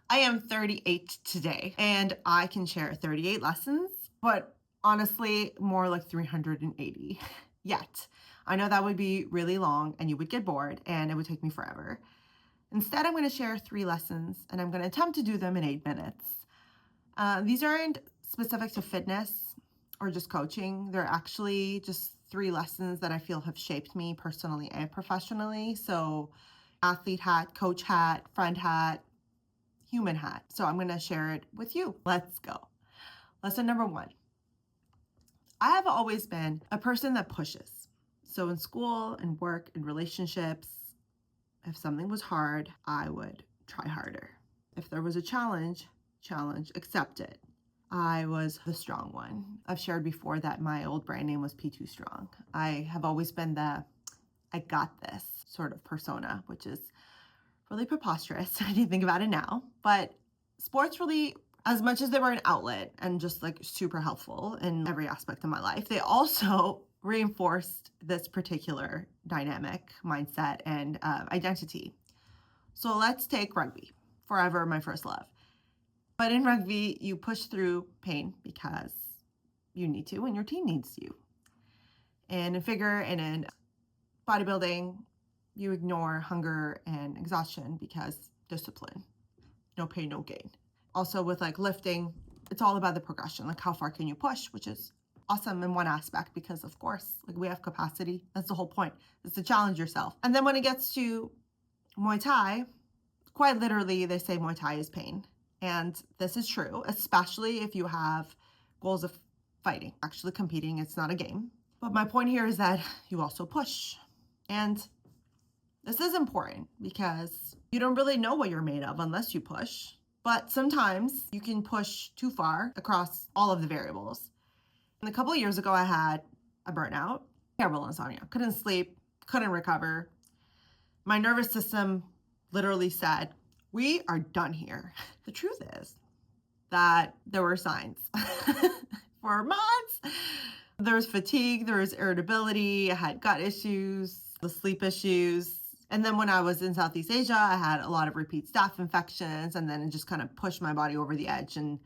I am 38 today, and I can share 38 lessons, but honestly, more like 380 yet. I know that would be really long and you would get bored and it would take me forever. Instead, I'm going to share 3 lessons and I'm going to attempt to do them in 8 minutes. These aren't specific to fitness or just coaching. They're actually just 3 lessons that I feel have shaped me personally and professionally. So, athlete hat, coach hat, friend hat, human hat. So, I'm going to share it with you. Let's go. Lesson number 1. I have always been a person that pushes. So, in school and work and relationships, if something was hard, I would try harder. If there was a challenge, accept it. I was the strong one. I've shared before that my old brand name was P2 Strong. I have always been the I got this sort of persona, which is really preposterous. I didn't think about it now. But sports really, as much as they were an outlet and just like super helpful in every aspect of my life, they also reinforced this particular dynamic, mindset, and identity. So let's take rugby, forever my first love. But in rugby, you push through pain because you need to and your team needs you. And in figure and in bodybuilding, you ignore hunger and exhaustion because discipline, no pain, no gain. Also with like lifting, it's all about the progression, like how far can you push, which is awesome in one aspect because of course, like we have capacity. That's the whole point. It's to challenge yourself. And then when it gets to Muay Thai, quite literally they say Muay Thai is pain. And this is true, especially if you have goals of fighting, actually competing. It's not a game. But my point here is that you also push. And this is important because you don't really know what you're made of unless you push. But sometimes you can push too far across all of the variables. And a couple of years ago, I had a burnout, terrible insomnia, couldn't sleep, couldn't recover. My nervous system literally said, we are done here. The truth is that there were signs for months. There was fatigue, there was irritability, I had gut issues, the sleep issues. And then when I was in Southeast Asia, I had a lot of repeat staph infections, and then it just kind of pushed my body over the edge. And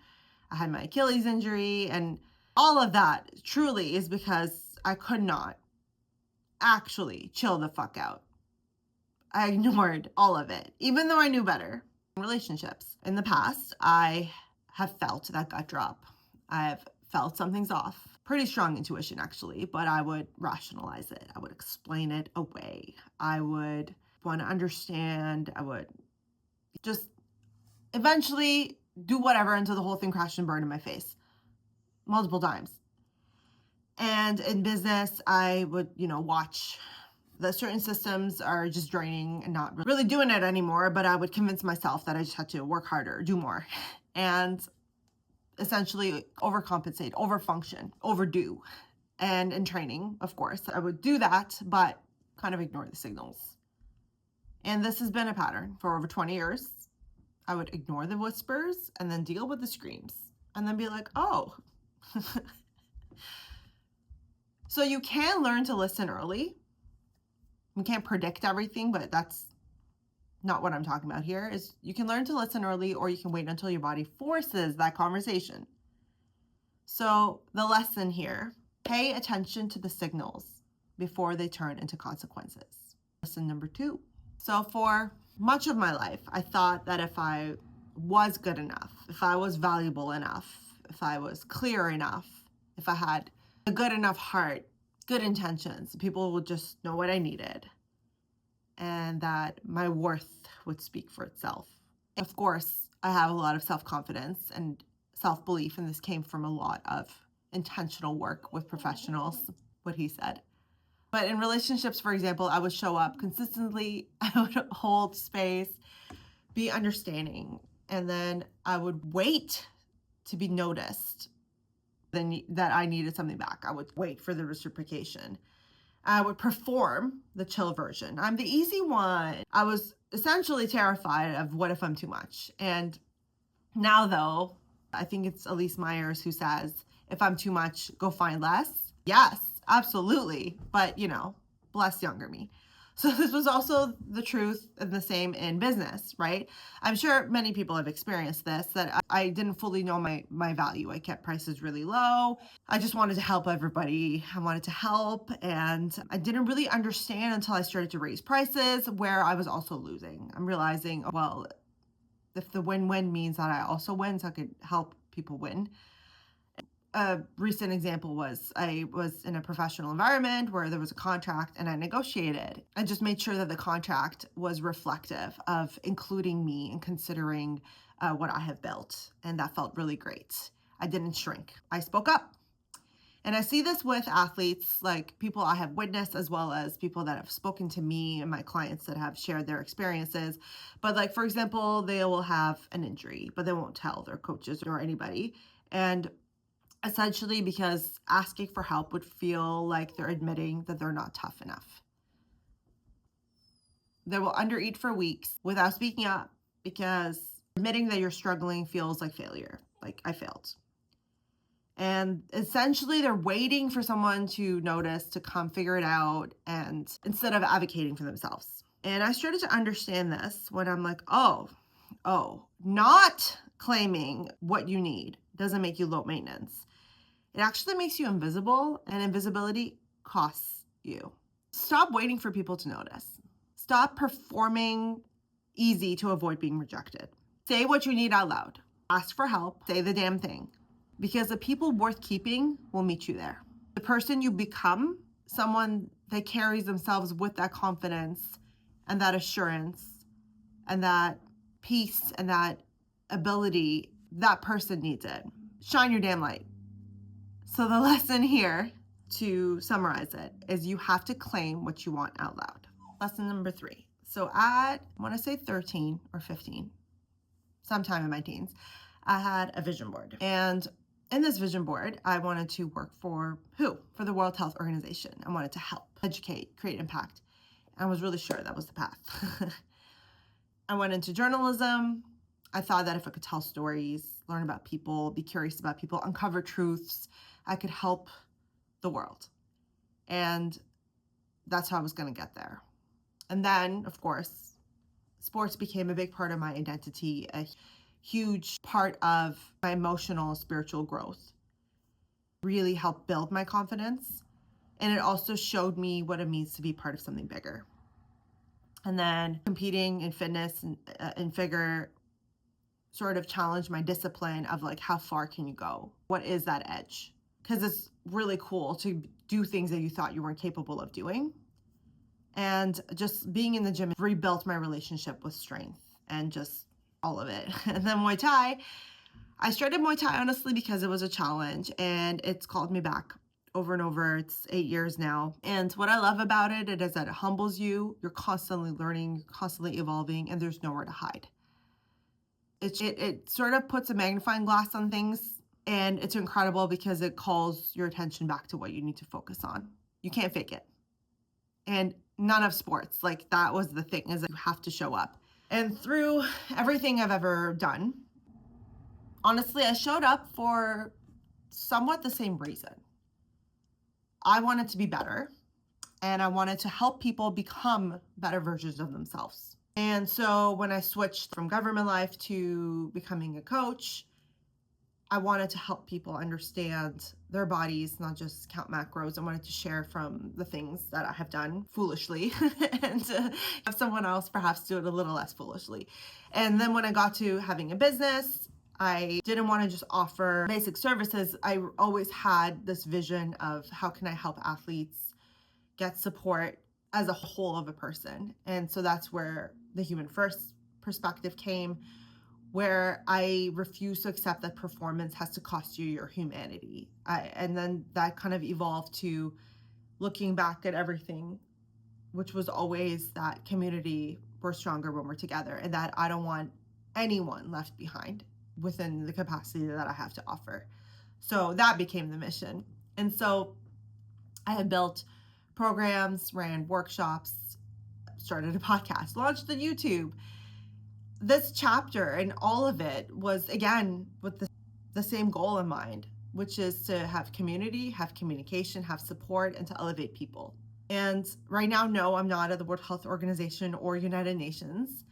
I had my Achilles injury, and all of that truly is because I could not actually chill the fuck out. I ignored all of it, even though I knew better. Relationships. In the past, I have felt that gut drop. I've felt something's off. Pretty strong intuition, actually, but I would rationalize it. I would explain it away. I would want to understand. I would just eventually do whatever until the whole thing crashed and burned in my face multiple times. And in business, I would, watch that certain systems are just draining and not really doing it anymore, but I would convince myself that I just had to work harder, do more, and essentially overcompensate, overfunction, overdo. And in training, of course, I would do that, but kind of ignore the signals. And this has been a pattern for over 20 years. I would ignore the whispers and then deal with the screams and then be like, oh. So you can learn to listen early. You can't predict everything, but that's not what I'm talking about here. Is you can learn to listen early, or you can wait until your body forces that conversation. So the lesson here, pay attention to the signals before they turn into consequences. Lesson number 2. So for much of my life, I thought that if I was good enough, if I was valuable enough, if I was clear enough, if I had a good enough heart, good intentions, people would just know what I needed and that my worth would speak for itself. Of course, I have a lot of self-confidence and self-belief, and this came from a lot of intentional work with professionals, what he said. But in relationships, for example, I would show up consistently, I would hold space, be understanding, and then I would wait to be noticed then that I needed something back. I would wait for the reciprocation. I would perform the chill version. I'm the easy one. I was essentially terrified of what if I'm too much. And now though, I think it's Elise Myers who says, if I'm too much, go find less. Yes, absolutely. But bless younger me. So this was also the truth and the same in business, right? I'm sure many people have experienced this, that I didn't fully know my value. I kept prices really low. I just wanted to help everybody. I wanted to help. And I didn't really understand until I started to raise prices where I was also losing. I'm realizing, well, if the win-win means that I also win, so I could help people win. A recent example was I was in a professional environment where there was a contract and I negotiated. I just made sure that the contract was reflective of including me and considering what I have built. And that felt really great. I didn't shrink. I spoke up. And I see this with athletes, like people I have witnessed, as well as people that have spoken to me and my clients that have shared their experiences. But like, for example, they will have an injury, but they won't tell their coaches or anybody. And essentially because asking for help would feel like they're admitting that they're not tough enough. They will undereat for weeks without speaking up because admitting that you're struggling feels like failure, like I failed. And essentially they're waiting for someone to notice, to come figure it out, and instead of advocating for themselves. And I started to understand this when I'm like, oh, not claiming what you need doesn't make you low maintenance. It actually makes you invisible, and invisibility costs you. Stop waiting for people to notice. Stop performing easy to avoid being rejected. Say what you need out loud. Ask for help. Say the damn thing. Because the people worth keeping will meet you there. The person you become, someone that carries themselves with that confidence and that assurance and that peace and that ability, that person needs it. Shine your damn light. So the lesson here, to summarize it, is you have to claim what you want out loud. Lesson number 3. So at, I want to say 13 or 15, sometime in my teens, I had a vision board. And in this vision board, I wanted to work for who? For the World Health Organization. I wanted to help, educate, create impact. I was really sure that was the path. I went into journalism. I thought that if I could tell stories, learn about people, be curious about people, uncover truths, I could help the world. And that's how I was going to get there. And then, of course, sports became a big part of my identity, a huge part of my emotional, spiritual growth. Really helped build my confidence. And it also showed me what it means to be part of something bigger. And then competing in fitness and figure sort of challenged my discipline of like, how far can you go? What is that edge? Because it's really cool to do things that you thought you weren't capable of doing. And just being in the gym rebuilt my relationship with strength and just all of it. And then Muay Thai, I started Muay Thai honestly because it was a challenge and it's called me back over and over. It's 8 years now. And what I love about it is that it humbles you. You're constantly learning, you're constantly evolving, and there's nowhere to hide. It sort of puts a magnifying glass on things, and it's incredible because it calls your attention back to what you need to focus on. You can't fake it. And none of sports, like that was the thing, is that you have to show up. And through everything I've ever done, honestly, I showed up for somewhat the same reason. I wanted to be better, and I wanted to help people become better versions of themselves. And so when I switched from government life to becoming a coach, I wanted to help people understand their bodies, not just count macros. I wanted to share from the things that I have done foolishly and to have someone else perhaps do it a little less foolishly. And then when I got to having a business, I didn't want to just offer basic services. I always had this vision of how can I help athletes get support as a whole of a person. And so that's where the human first perspective came, where I refuse to accept that performance has to cost you your humanity. And then that kind of evolved to looking back at everything, which was always that community, we're stronger when we're together, and that I don't want anyone left behind within the capacity that I have to offer. So that became the mission. And so I had built programs, ran workshops, started a podcast, launched the YouTube. This chapter and all of it was, again, with the same goal in mind, which is to have community, have communication, have support, and to elevate people. And right now, no, I'm not at the World Health Organization or United Nations.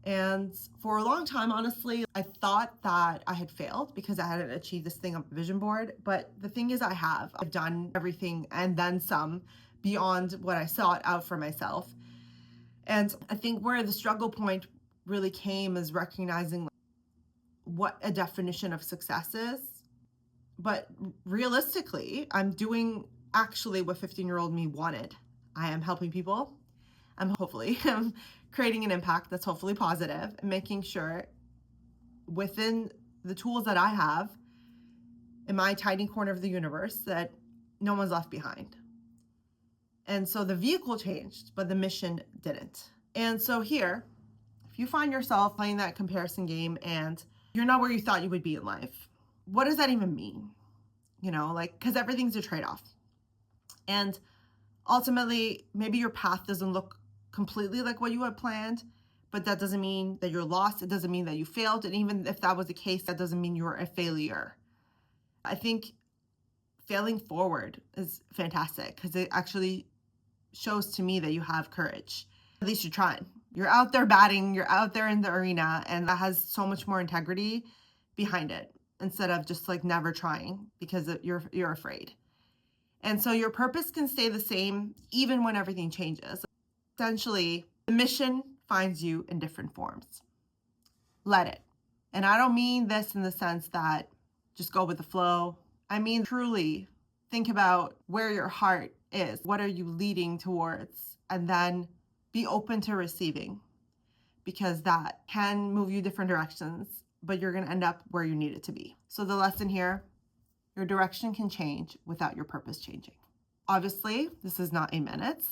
And for a long time, honestly, I thought that I had failed because I hadn't achieved this thing on the vision board. But the thing is, I've done everything and then some beyond what I sought out for myself. And I think where the struggle point really came is recognizing what a definition of success is. But realistically, I'm doing actually what 15-year-old me wanted. I am helping people. I'm creating an impact that's hopefully positive and making sure within the tools that I have in my tiny corner of the universe that no one's left behind. And so the vehicle changed, but the mission didn't. And so here, if you find yourself playing that comparison game and you're not where you thought you would be in life, what does that even mean? Because everything's a trade-off. And ultimately, maybe your path doesn't look completely like what you had planned, but that doesn't mean that you're lost. It doesn't mean that you failed. And even if that was the case, that doesn't mean you're a failure. I think failing forward is fantastic because it actually shows to me that you have courage. At least you're trying. You're out there batting, you're out there in the arena, and that has so much more integrity behind it instead of just like never trying because you're afraid. And so your purpose can stay the same even when everything changes. Essentially, the mission finds you in different forms. Let it. And I don't mean this in the sense that just go with the flow. I mean, truly think about where your heart is. What are you leading towards? And then be open to receiving because that can move you different directions, but you're going to end up where you need it to be. So the lesson here, your direction can change without your purpose changing. Obviously, this is not 8 minutes.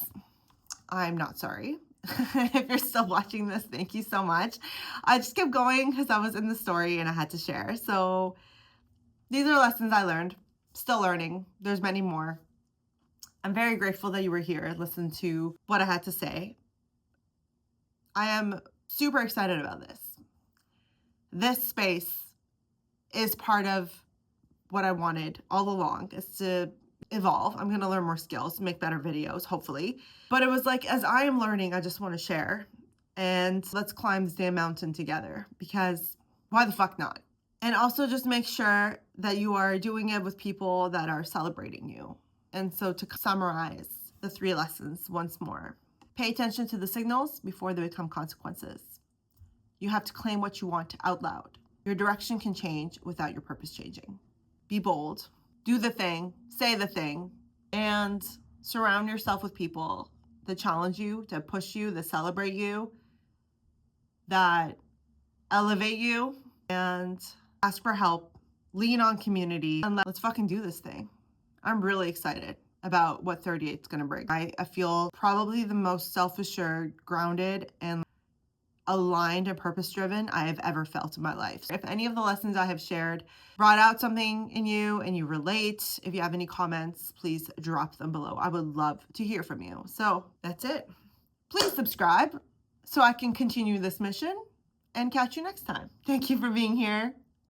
I'm not sorry. If you're still watching this, thank you so much. I just kept going because I was in the story and I had to share. So these are lessons I learned, still learning. There's many more. I'm very grateful that you were here and listened to what I had to say. I am super excited about this. This space is part of what I wanted all along, is to evolve. I'm going to learn more skills, make better videos, hopefully. But it was like, as I am learning, I just want to share. And let's climb this damn mountain together because why the fuck not? And also just make sure that you are doing it with people that are celebrating you. And so to summarize the 3 lessons once more, pay attention to the signals before they become consequences. You have to claim what you want out loud. Your direction can change without your purpose changing. Be bold, do the thing, say the thing, and surround yourself with people that challenge you, that push you, that celebrate you, that elevate you, and ask for help, lean on community, and let's fucking do this thing. I'm really excited about what 38 is going to bring. I feel probably the most self-assured, grounded, and aligned and purpose-driven I have ever felt in my life. If any of the lessons I have shared brought out something in you and you relate, if you have any comments, please drop them below. I would love to hear from you. So that's it. Please subscribe so I can continue this mission and catch you next time. Thank you for being here.